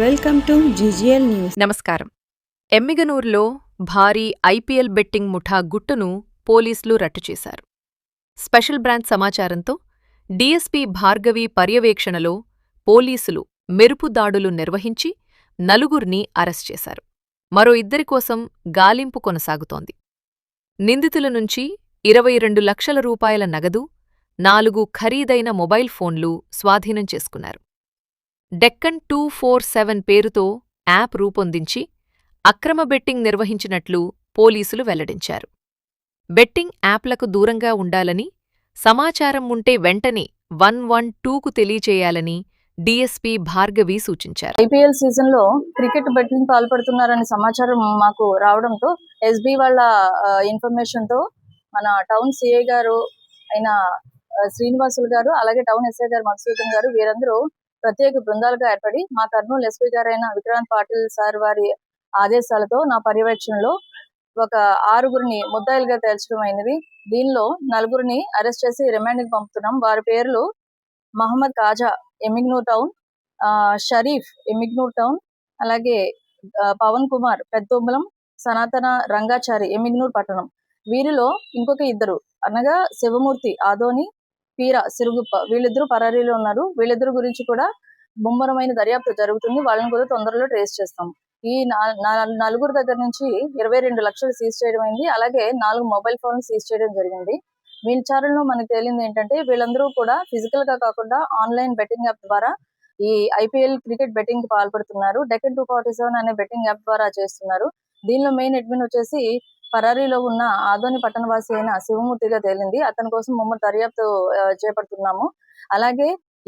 Welcome to GGL news. నమస్కారం. ఎమ్మిగనూరులో భారీ IPL betting ముఠా గుట్టును పోలీసులు రట్టుచేశారు. స్పెషల్ బ్రాంచ్ సమాచారంతో డీఎస్పీ భార్గవి పర్యవేక్షణలో పోలీసులు మెరుపు దాడులు నిర్వహించి నలుగురిని అరెస్ట్ చేశారు. మరో ఇద్దరి కోసం గాలింపు కొనసాగుతోంది. నిందితుల నుంచి 22 లక్షల రూపాయల నగదు, 4 ఖరీదైన మొబైల్ ఫోన్లు స్వాధీనం చేసుకున్నారు. డెక్కన్ 247 పేరుతో యాప్ రూపొందించి అక్రమ బెట్టింగ్ నిర్వహించినట్లు పోలీసులు వెల్లడించారు. బెట్టింగ్ యాప్లకు దూరంగా ఉండాలని, సమాచారం ఉంటే వెంటనే 112కు తెలియచేయాలని డీఎస్పీ భార్గవి సూచించారు. ఐపీఎల్ సీజన్ లో క్రికెట్ బెట్టింగ్ పాల్పడుతున్నారనే సమాచారం మాకు రావడంతో ఎస్బీ వాళ్ళ ఇన్ఫర్మేషన్ తో మన టౌన్ సిఐ గారు అయిన శ్రీనివాసులు గారు, అలాగే టౌన్ ఎస్ఐ గారు మధుసూదన్ గారు, వీరందరూ ప్రత్యేక బృందాలుగా ఏర్పడి మా కర్నూలు ఎస్పీ గారైన విక్రాంత్ పాటిల్ సార్ వారి ఆదేశాలతో నా పర్యవేక్షణలో ఒక 6గురిని ముద్దాయిలుగా తేల్చడం అయినది. దీనిలో 4గురిని అరెస్ట్ చేసి రిమాండ్కి పంపుతున్నాం. వారి పేర్లు మహమ్మద్ కాజా ఎమ్మిగనూర్ టౌన్, షరీఫ్ ఎమ్మిగనూర్ టౌన్, అలాగే పవన్ కుమార్ పెద్దొంబలం, సనాతన రంగాచారి ఎమ్మిగనూర్ పట్టణం. వీరిలో ఇంకొక ఇద్దరు అనగా శివమూర్తి ఆదోని, పీరా సిరుగుప్ప, వీళ్ళిద్దరూ పరారీలో ఉన్నారు. వీళ్ళిద్దరు గురించి కూడా ముమ్మరమైన దర్యాప్తు జరుగుతుంది. వాళ్ళని కూడా తొందరలో ట్రేస్ చేస్తాం. ఈ 4గురి దగ్గర నుంచి 22 లక్షలు సీజ్ చేయడం అయింది. అలాగే 4 మొబైల్ ఫోన్లు సీజ్ చేయడం జరిగింది. వీళ్ళ విచారణలో మనకు తేలింది ఏంటంటే వీళ్ళందరూ కూడా ఫిజికల్ గా కాకుండా ఆన్లైన్ బెట్టింగ్ యాప్ ద్వారా ఈ ఐపీఎల్ క్రికెట్ బెట్టింగ్ కి పాల్పడుతున్నారు. డెక్కన్ 247 అనే బెట్టింగ్ యాప్ ద్వారా చేస్తున్నారు. దీనిలో మెయిన్ అడ్మిన్ వచ్చేసి పరారీలో ఉన్న ఆదోని పట్టణవాసి అయిన శివమూర్తిగా తేలింది. అతని కోసం ముమ్మర దర్యాప్తు చేపడుతున్నాము. అలాగే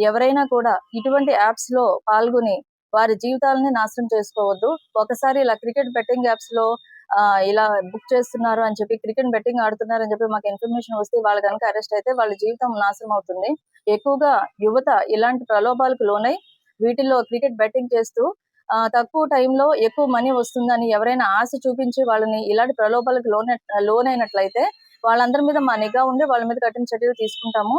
ఎవరైనా కూడా ఇటువంటి యాప్స్ లో పాల్గొని వారి జీవితాలని నాశనం చేసుకోవద్దు. ఒకసారి ఇలా క్రికెట్ బెట్టింగ్ యాప్స్ లో ఇలా బుక్ చేస్తున్నారు అని చెప్పి, క్రికెట్ బెట్టింగ్ ఆడుతున్నారు అని చెప్పి మాకు ఇన్ఫర్మేషన్ వస్తే వాళ్ళు కనుక అరెస్ట్ అయితే వాళ్ళ జీవితం నాశనం అవుతుంది. ఎక్కువగా యువత ఇలాంటి ప్రలోభాలకు లోనై వీటిల్లో క్రికెట్ బెట్టింగ్ చేస్తూ తక్కువ టైంలో ఎక్కువ మనీ వస్తుందని ఎవరైనా ఆశ చూపించి వాళ్ళని ఇలాంటి ప్రలోభాలకు లోనైనట్లయితే వాళ్ళందరి మీద మా నిఘా ఉండి వాళ్ళ మీద కఠిన చర్యలు తీసుకుంటాము.